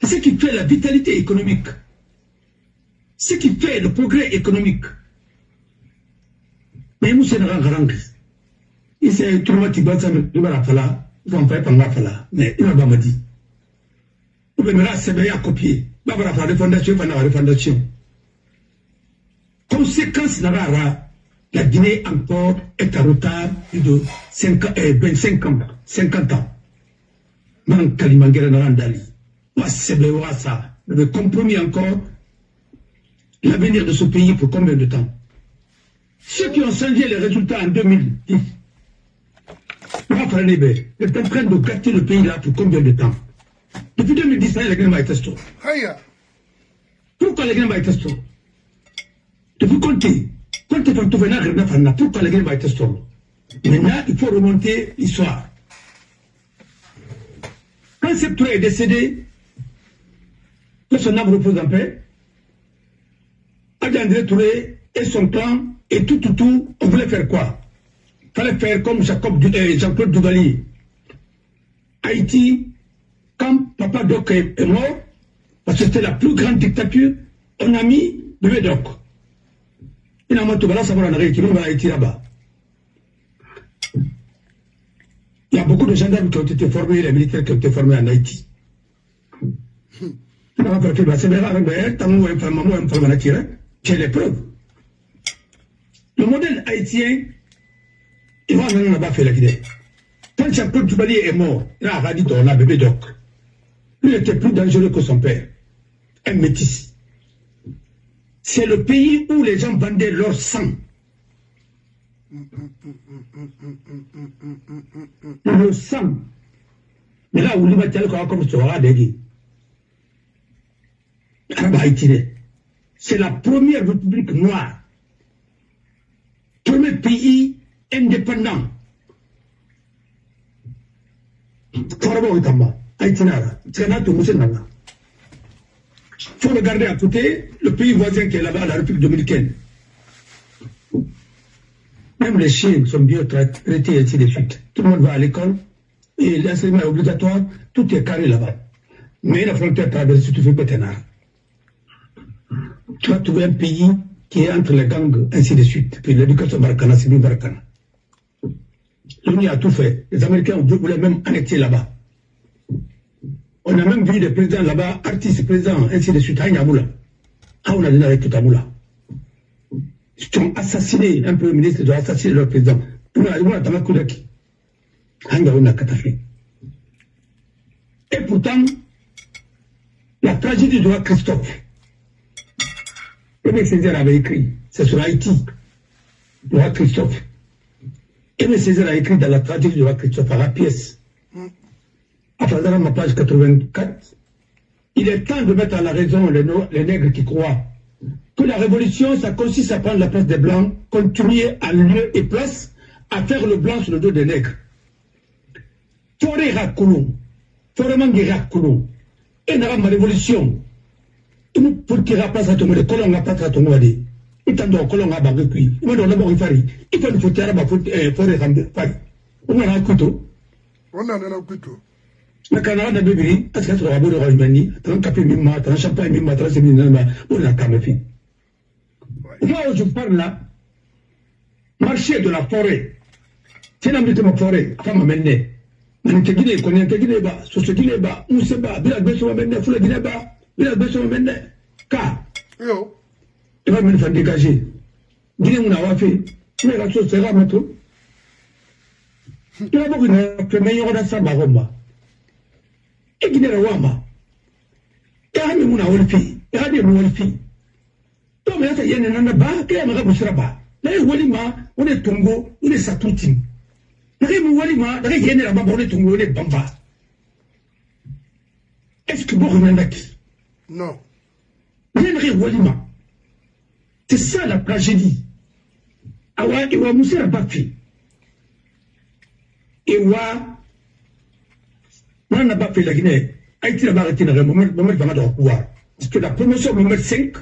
S2: C'est ce qui fait la vitalité économique. C'est ce qui fait le progrès économique. Mais nous, c'est un grand il s'est traumatisé, il va falloir, il va faire pendant la mais il va me dire. Il va me recevoir à copier, il va faire des fondations, il va faire des fondations. Conséquence n'a la Guinée encore est en retard de 25 ans, 50 ans. Man Kalimangere Narandali, ça, le compromis encore l'avenir de ce pays pour combien de temps? Ceux qui ont changé les résultats en 2010, est en train de gâter le pays là pour combien de temps? Depuis 2010, les Guinéens va être testo. Pourquoi les Guinéens va être testo? Depuis Conté quand tu venais pourquoi les Guinéens va être testo? Maintenant, il faut remonter l'histoire. Quand Sékou Touré est décédé, que son âme repose en paix, André Touré et son clan et tout, on voulait faire quoi? Il fallait faire comme Jean-Claude Duvalier. Haïti, quand Papa Doc est mort, parce que c'était la plus grande dictature, on a mis Bébé Doc. Il a monté là, ça va en Haïti, on va Haïti là-bas. Il y a beaucoup de gendarmes qui ont été formés, les militaires qui ont été formés en Haïti. J'ai les preuves. Le modèle haïtien, il va en avoir fait la Guinée. Quand Jean-Claude Duvalier est mort, il a radis dans la Bébé Doc. Il était plus dangereux que son père. Un métis. C'est le pays où les gens vendaient leur sang. Le sang. Mais là où il va dire comme ça, on va déguer. C'est la première république noire. Premier pays indépendant. Il faut regarder à côté le pays voisin qui est là-bas, la République dominicaine. Même les chiens sont bien traités ainsi de suite. Tout le monde va à l'école et l'enseignement est obligatoire, tout est carré là-bas. Mais la frontière traversée, tu fais pas t'en. Tu vas trouver un pays qui est entre les gangs, ainsi de suite. Puis l'éducation maracana, c'est bien maracana. L'Union a tout fait. Les Américains voulaient même annexer là-bas. On a même vu des présidents là-bas, artistes, présidents, ainsi de suite. On a donné avec tout à Moula. Ils ont assassiné un premier ministre, ils ont assassiné leur président. Et pourtant, la tragédie de roi Christophe, Aimé Césaire avait écrit, c'est sur Haïti, le roi Christophe. Aimé Césaire a écrit dans la tragédie du roi Christophe, à la pièce, à travers ma page 84, il est temps de mettre à la raison les nègres qui croient que la révolution, ça consiste à prendre la place des blancs, continuer à lieu et place, à faire le blanc sur le dos des nègres. Forêt Rakoulou, Forêt Mangué Rakoulou, et n'a ma révolution. Pour qu'il remplace à tout le monde, colon n'a pas à tout le monde. Il t'en doit colon à Bagui. Il m'a donné d'abord il fallait. Il faut nous faire Forêt Rambe. On a un couteau.
S1: On a un couteau.
S2: Le Canada de Bébé, parce que tu as un beau de Rajmani, tu as un café Mima, tu as un champagne Mima, tu as un séminaire, on a un fin. Moi, je parle là, marché de la forêt. C'est la de ma forêt, femme m'amène. Je Guinée, qu'on est Guinée bas, sur ce Guinée bas, où c'est bas, bien besoin m'amène, faut la Guinée bas, bien besoin m'amène. Car, il va me faire dégager. Guinée, on a fait, mais la chose sera maintenant. Tu vas voir une meilleure dans sa baromba. Et Guinée, la wama. Et à mi mouna wolfi, et à mi wolfi. Donc, il y a un bas, et à ma boussraba. Là, Walima, on est Tongo, on est Satoutim. Walima, là, il y a un baba, on est Tongo, on est Bamba. Est-ce que vous revenez?
S1: Non.
S2: Walima. C'est ça la tragédie. Awa, il va mousser la baffi. Et wa, on n'a pas fait la Guinée. Haïti n'a pas arrêté le moment de pouvoir. Parce que la promotion Mohamed 5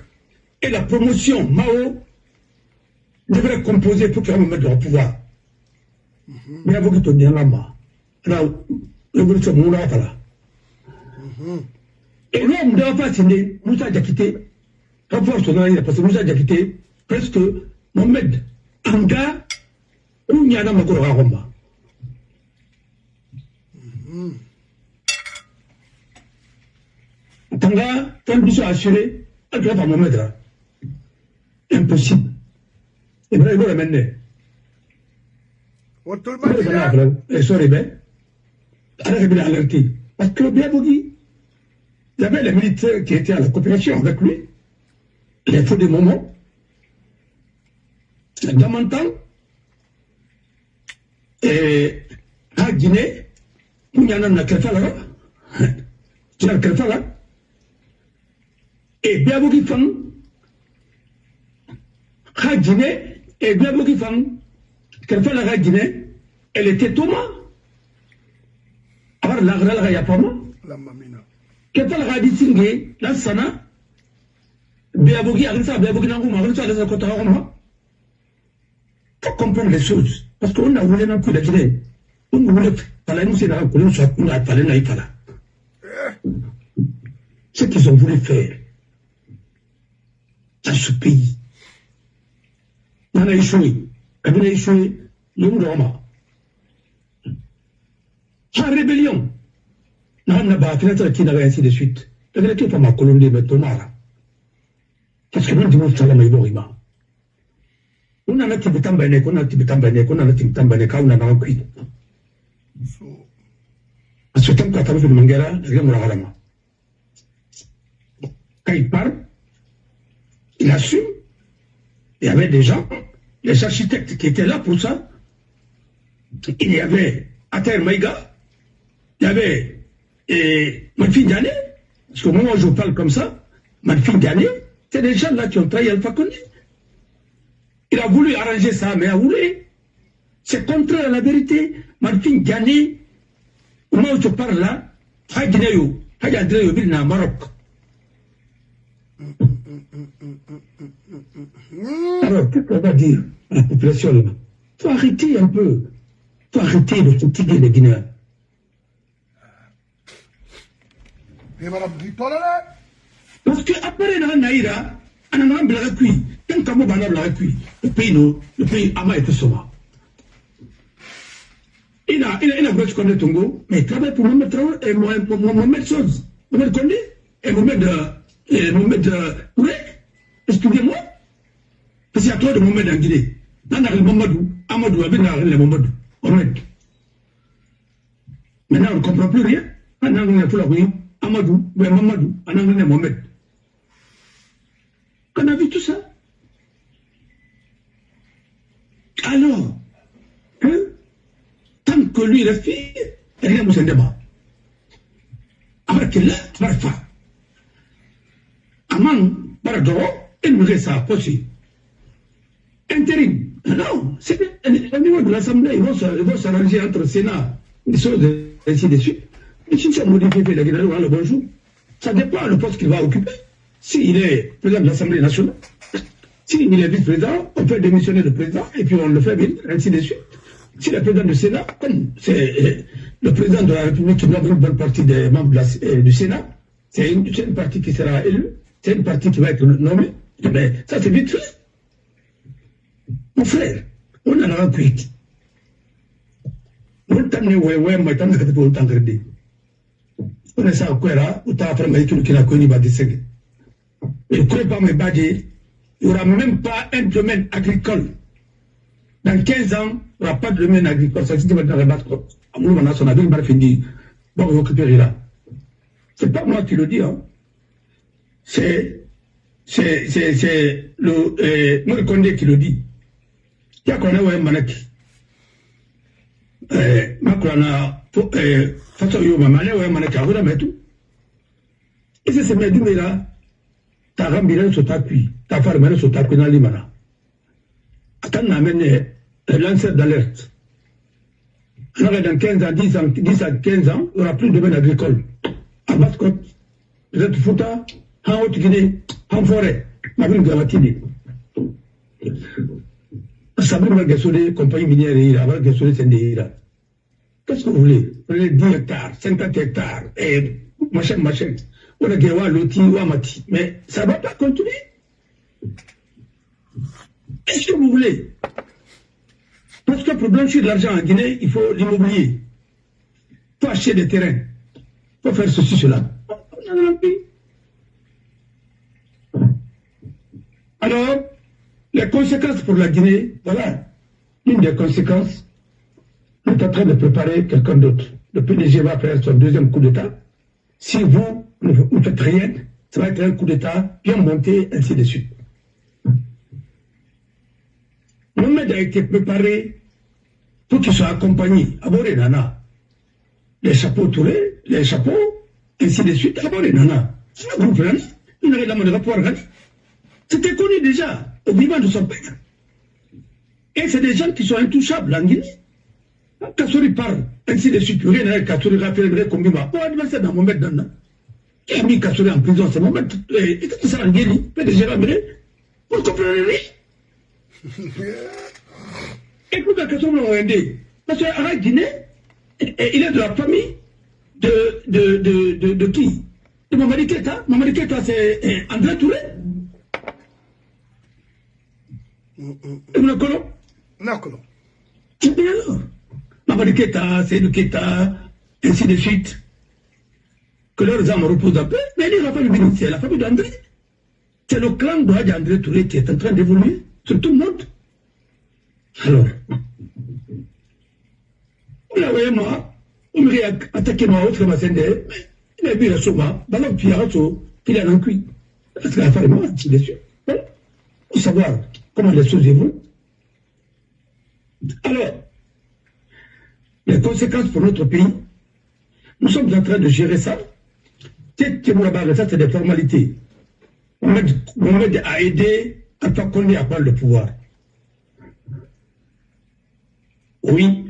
S2: et la promotion Mao devraient composer pour qu'il y ait un moment de pouvoir. Mais avant que tu dises là-bas, la révolution Moula là. Et l'homme de la face, Moussa a quitté. Parce que Moussa a quitté presque Mohamed Anga ou Nyana Makoro Roma. Tanga, quand ils sont assurés, elle doit pas me mettre. Impossible. Et bien, il va le mener. Et ça, les bêtes, elle a bien alerté. Parce que bien vous dit, il y avait les militaires qui étaient à la coopération avec lui. Il faut des moments. Dans mon temps, et à Guinée, où il y en a là, et bien vous qui font, à Guinée, et bien vous qui font, la Guinée, elle était Thomas. Alors la Yapama,
S1: la mamina.
S2: Qu'est-ce que la distingué, la Sana, bien vous qui arrive ça, bien vous qui n'en avez pas, les autres faut comprendre les choses. Parce qu'on a voulu un coup de Guinée. On voulait parler, nous, c'est là, on a parlé, là, ce qu'ils ont voulu faire dans ce pays. On a échoué. On a échoué. Nous, Roma. En rébellion. On n'a pas fait qui n'avait ainsi de suite. On a été pas ma colonie de Tomara. Parce que nous, nous, ça, mais bon, on a un petit peu de qu'on a un petit peu de qu'on a un petit à ce temps, quand on a fait le Mangara, il y a un quand il parle, il assume. Il y avait des gens, les architectes qui étaient là pour ça. Il y avait Ater Maïga, il y avait Manfi Diané, parce qu'au moment où je parle comme ça, Manfi Diané, c'est des gens là qui ont trahi Alpha Condé. Il a voulu arranger ça, mais il a voulu. C'est contraire à la vérité. Manfi Diané, au moment où je parle là, Hadjineyo, Hadjineyo, il est au Maroc. Alors, qu'est-ce qu'on va dire à la population là? Il faut arrêter un peu. Il faut arrêter de fatiguer les Guinéens. Parce qu'après la Naïra, on a un blague cuit. Tant qu'on a un blague cuit, le pays a mal été sauvé. Il a voulu connaître Tongo, mais il travaille pour Mohamed Traoré et Mohamed Chose. Mohamed Condé et Mohamed Ouré. Excusez-moi. Parce qu'il y a trop de Mohamed en Guinée. Dans le Mamadou, Amadou, avec le Mamadou. Maintenant, on ne comprend plus rien. Maintenant, on est pour la rue. Amadou, ou Mamadou, en anglais, Mohamed. On a vu tout ça. Alors, tant que lui reste fille, rien ne se débat. Alors que là, tu vas faire. Aman, Baradoro, il me reste ça, possible. Intérim. Non, c'est au niveau de l'Assemblée, ils vont s'arranger entre le Sénat, les choses ainsi de suite. Mais si ça modifie la Guinée, le bonjour, ça dépend du poste qu'il va occuper. S'il est président de l'Assemblée nationale, s'il est vice-président, on peut démissionner le président et puis on le fait venir, ainsi de suite. S'il est président du Sénat, comme c'est le président de la République qui nomme une bonne partie des membres du Sénat, c'est une partie qui sera élue, c'est une partie qui va être nommée. Mais ça, c'est vite fait. Mon frère, on en a un quick. On t'a mis moi t'en as pour autant de on est ça au Kwera, ou t'as après qui n'a connu Badiseg. Et ne pas me badger, il n'y aura même pas un domaine agricole. Dans 15 ans, il n'y aura pas de domaine agricole. Ça, c'est dans le battre. À mon moment, on a bien fini. Bon, vous récupérez là. C'est pas moi qui le dis, hein. C'est le Moïse Condé qui le dit. Il y a qu'on a un manaki. Macron a façon yo mamane ouais manaki a mais tout. Et c'est mes deux là. Ta rambire sur ta cuit, ta farmane sur ta cuit dans l'imana. Attends, amène un lanceur d'alerte. Alors dans 15 ans, 10 à 15 ans, il n'y aura plus de domaine agricole. À Basse-Côte, peut-être Fouta, en Haute-Guinée, en forêt, ma ville Gamatini. Sabrina Margassolé, compagnie minière, avant Gassolé, c'est des là. Qu'est-ce que vous voulez? Prenez 10 hectares, 50 hectares, et machin. On a Gawa, Loti, ou Amati. Mais ça ne va pas continuer. Est-ce que vous voulez? Parce que pour blanchir de l'argent en Guinée, il faut l'immobilier. faut acheter des terrains, faut faire ceci, cela. Alors, les conséquences pour la Guinée, voilà, une des conséquences, on est en train de préparer quelqu'un d'autre. Le PDG va faire son deuxième coup d'État. Si vous ne faites rien, ça va être un coup d'État bien monté, ainsi de suite. Mohamed a été préparé pour qu'il soit accompagné. Aboré Nana. Les chapeaux tourés, les chapeaux, ainsi de suite. Aboré Nana. C'est un groupe là. Il n'aurait pas pouvoir regarder. C'était connu déjà, au vivant de son père. Et c'est des gens qui sont intouchables en Guinée. Kassouri parle, ainsi de suite. Rien n'a Kassouri rappelé comme Bima. Pour adversaire dans Mohamed Nana. Qui a mis Kassouri en prison, c'est Mohamed. Et tout ça en Guinée, PDG Raméré, pour comprendre rien. Et pourquoi Kassouri l'ont aidé? Parce qu'à Guinée, il est de la famille de qui? De Mamadi Keita. Mamadi Keita, c'est André Touré. Et vous le connaissez?
S1: Non.
S2: C'est bien alors. Mamadi Keita, Seydou Keita, ainsi de suite. Que leurs âmes reposent un peu. Mais la famille, c'est la famille d'André. C'est le clan d'André Touré qui est en train d'évoluer sur tout le monde. Alors, vous voyez moi, vous m'avez attaqué moi, autre Massende, il a vu la souma, balance puis il a un cuit. Parce que la femme est morte, ainsi de suite. Pour savoir comment les choses évoluent. Alors, les conséquences pour notre pays, nous sommes en train de gérer ça. Ça, c'est des formalités. Mohamed a aidé à faire qu'on ait à prendre le pouvoir. Oui.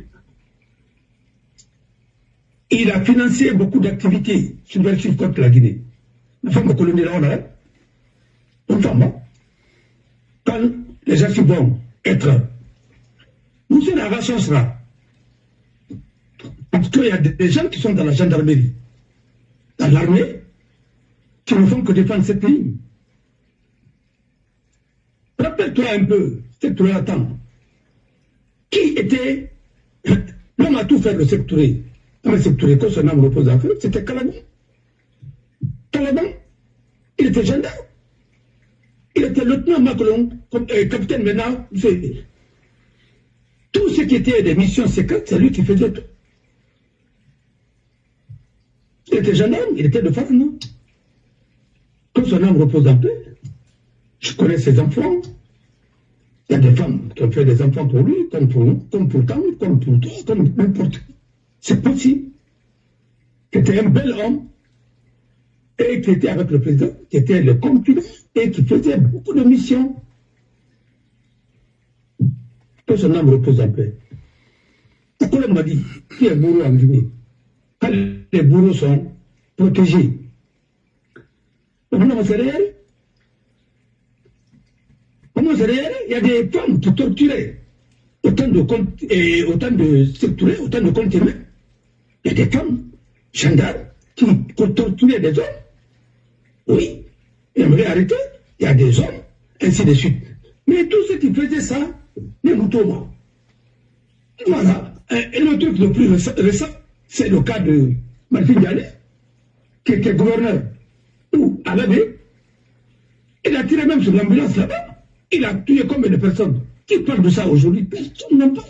S2: Il a financé beaucoup d'activités subversives contre la Guinée. La femme coloniale, on a. Quand les gens vont être. Nous sommes à Rassosra. Parce qu'il y a des gens qui sont dans la gendarmerie, dans l'armée, qui ne font que défendre ce pays. Rappelle-toi un peu, secteur attend. Qui était l'homme à tout faire le sectouré? Le sectouré, quand son âme repose en feu, c'était Calaban. Calaban, il était gendarme. Il était lieutenant Macron, capitaine maintenant. Tout ce qui était des missions secrètes, c'est lui qui faisait tout. Il était gendarme, il était de face, non? Quand son âme repose en paix, je connais ses enfants. Il y a des femmes qui ont fait des enfants pour lui, comme pour nous, comme pour toi, comme n'importe qui. C'est possible. C'était un bel homme, et qui était avec le président, qui était le confident, et qui faisait beaucoup de missions. Que son âme repose en paix. Pourquoi on m'a dit qu'il y a un bourreau en Guinée? Quand les bourreaux sont protégés, comment c'est réel? Comment c'est réel? Il y a des femmes qui torturaient autant de sectourés, autant de comptes humains. Il y a des femmes, gendarmes, qui torturaient des hommes. Oui, ils aimeraient arrêter. Il y a des hommes, ainsi de suite. Mais tous ceux qui faisaient ça, les moutons. Voilà. Et le truc le plus récent, c'est le cas de Martin Dialé, qui était gouverneur, ou à l'abbé. Il a tiré même sur l'ambulance là-bas. Il a tué combien de personnes? Qui parle de ça aujourd'hui? Personne n'en parle.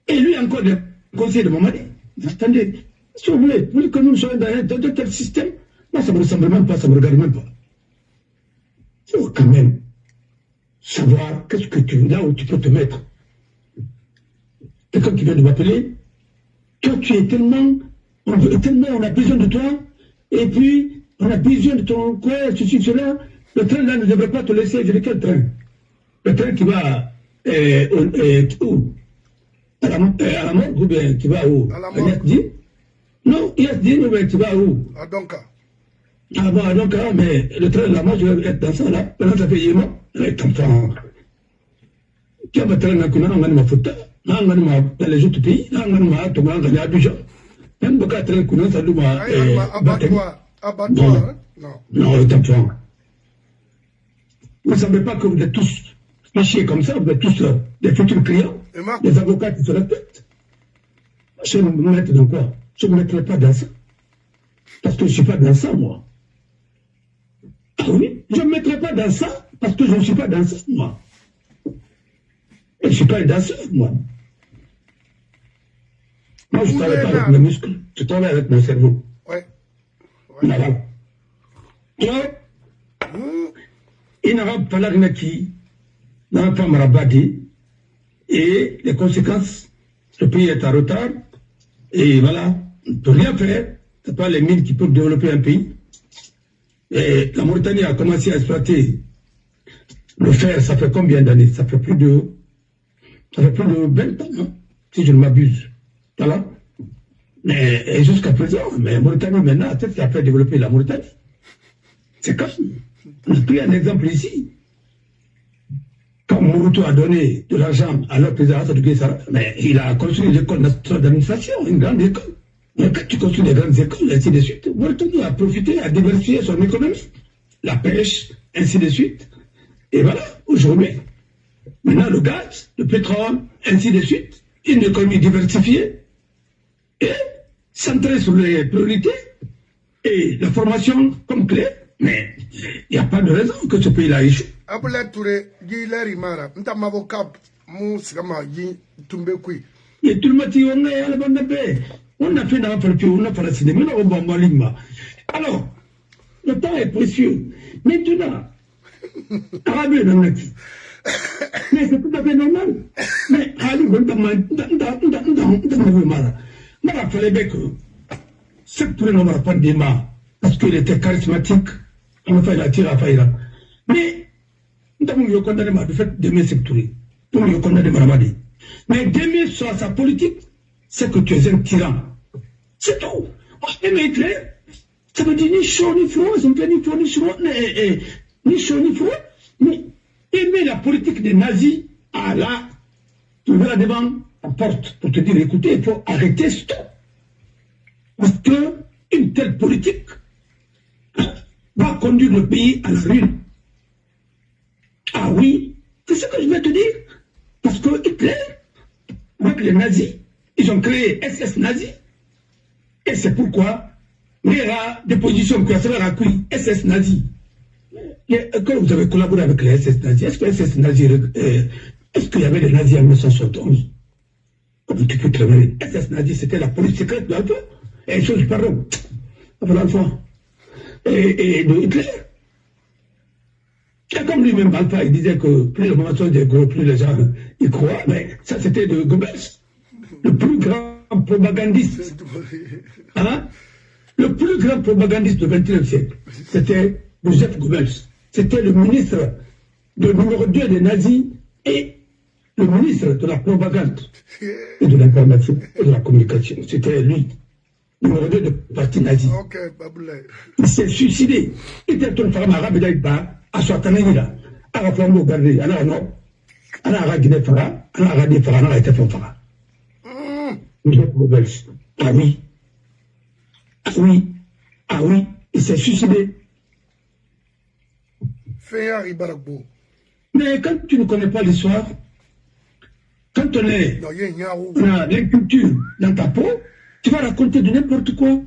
S2: Et lui encore, le conseiller de Mamadi. Attendez, si vous voulez que nous soyons dans tel système, moi ça ne me ressemble même pas, ça ne me regarde même pas. Il faut quand même savoir qu'est-ce que tu veux là où tu peux te mettre. Quelqu'un qui vient de m'appeler, toi tu es tellement, on a besoin de toi, et puis on a besoin de ton quoi, ceci, cela. Le train là ne devrait pas te laisser. Je dis quel train? Le train qui va où? À la mort ou bien qui va où?
S1: À la mort.
S2: Non, ISD, mais tu vas où?
S1: À Donka.
S2: Ah bon, à Donka, mais le train là, moi je vais être dans ça là. Maintenant ça fait yéma. Avec enfant. Qui a un train là, on a ma photo. Dans les autres pays, on a ma Abidjan. Même beaucoup de train qu'on ça doit.
S1: Abattoir.
S2: Non, le enfant. Vous ne savez pas que vous êtes tous fichés comme ça, vous êtes tous des futurs clients, des avocats qui se répètent. Je vais me mettre dans quoi? Je ne me mettrai pas dans ça. Parce que je ne suis pas dans ça, moi. Ah oui, je ne me mettrai pas dans ça parce que je ne suis pas dans ça, moi. Et je ne suis pas dans ça, moi. Moi, je ne travaille pas avec mes muscles, je travaille avec mon cerveau.
S1: Ouais.
S2: Voilà. Il n'aura pas la qui n'a pas marabadi et les conséquences, le pays est en retard et voilà, on ne peut rien faire. Ce n'est pas les mines qui peuvent développer un pays. Et la Mauritanie a commencé à exploiter le fer, ça fait combien d'années? Ça fait plus de 20 ans, hein, si je ne m'abuse. Voilà. Mais jusqu'à présent, mais Mauritanie maintenant, peut-être qu'il a fait développer la Mauritanie. C'est comme, on a pris un exemple ici. Quand Mouroutou a donné de l'argent à leur président Assad Guessara, mais il a construit l'école nationale d'administration, une grande école. Mais quand tu construis des grandes écoles, ainsi de suite, Mauritanie a profité, a diversifié son économie, la pêche, ainsi de suite. Et voilà, aujourd'hui. Maintenant, le gaz, le pétrole, ainsi de suite, une économie diversifiée et centrée sur les priorités et la formation comme clé. Mais il n'y a pas de raison que ce pays-là échoue.
S1: Abula Touré, Guilherme Mara, Ntamavoka, Moussama, Tumbekui.
S2: Et tout le monde est à la bande de paix. On a fait dans la partie, on a fait la cinéma, on a fait la cinéma. Alors, le temps est précieux. Maintenant, Arabie dans le qui. Mais c'est tout à fait normal. Mais Arabie dans Mara. Mara fallait bien que cette tournée n'aura pas de débat parce qu'il était charismatique. On a fait la tire à Faïra. Mais nous avons condamné le fait de mes sectourés. Nous avons condamné Maramadi. Mais demain, sur sa politique, c'est que tu es un tyran. C'est tout. Aimer Hitler, ça veut dire ni chaud ni froid, ça veut dire ni chaud ni chaud, ni chaud ni froid. Mais aimer la politique des nazis, ah là, tu vas devant la porte pour te dire, écoutez, il faut arrêter stop. Parce que une telle politique va conduire le pays à la ruine. Ah oui, c'est ce que je vais te dire. Parce que Hitler, avec les nazis, ils ont créé SS nazi. Et c'est pourquoi il y a des positions qui ont accueilli SS nazi. Quand vous avez collaboré avec les SS nazis, est-ce que SS nazi, est-ce qu'il y avait des nazis en 1971? Comme tu peux te révéler, SS nazi, c'était la police secrète de l'Alpha. Et chose, pardon, de l'Alpha. Et de Hitler. Et comme lui-même, Alpha, il disait que plus le mensonge est gros, plus les gens y croient, mais ça c'était de Goebbels, le plus grand propagandiste. Hein? Le plus grand propagandiste du XXe siècle, c'était Joseph Goebbels. C'était le ministre, le numéro 2 des nazis et le ministre de la propagande et de l'information et de la communication. C'était lui, numéro 2 du parti nazi. Il s'est suicidé. Il était un femme arabe et à Soatanégila, à la flambeau gardée, à la non, à la Guinée Fara, à la Guinée Fara, à la Guinée Fara. Ah oui, ah oui, ah oui, il s'est suicidé. Mais quand tu ne connais pas l'histoire, quand on a l'inculture dans ta peau, tu vas raconter de n'importe quoi.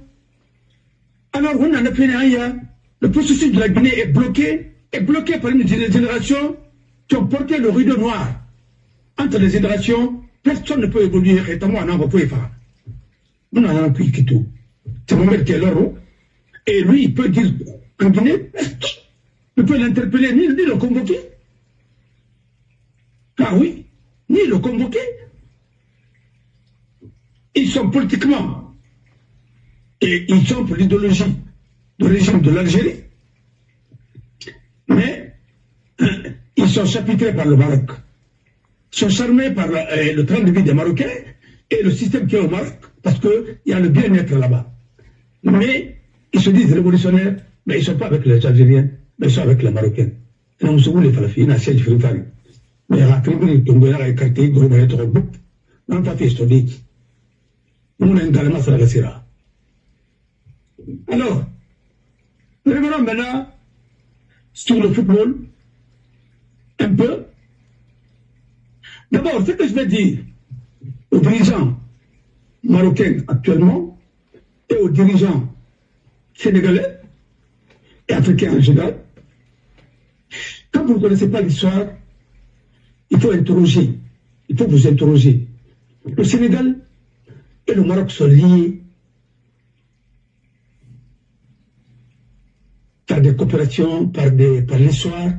S2: Alors on en a fait rien. Le processus de la Guinée est bloqué par une génération qui ont porté le rideau noir. Entre les générations, personne ne peut évoluer. Et moi, on peut faire. On a un pays qui tout. C'est mon mec qui est l'euro. Et lui, il peut dire en Guinée, il peut l'interpeller, ni le convoquer. Ah oui, ni le convoquer. Ils sont politiquement et ils sont pour l'idéologie du régime de l'Algérie. Mais ils sont chapitrés par le Maroc. Ils sont charmés par le train de vie des Marocains et le système qui est au Maroc, parce qu'il y a le bien-être là-bas. Mais ils se disent révolutionnaires, mais ils ne sont pas avec les Algériens, mais ils sont avec les Marocains. Et nous sommes les Falafis, nous sommes les Falafis. Mais la tribu de Tongoya a écarté, nous avons été trop nous avons fait historique. Nous avons également fait la Gassira. Alors, revenons maintenant sur le football, un peu. D'abord, ce que je vais dire aux dirigeants marocains actuellement et aux dirigeants sénégalais et africains en général. Quand vous ne connaissez pas l'histoire, il faut interroger, il faut vous interroger. Le Sénégal et le Maroc sont liés par des coopérations, par l'histoire,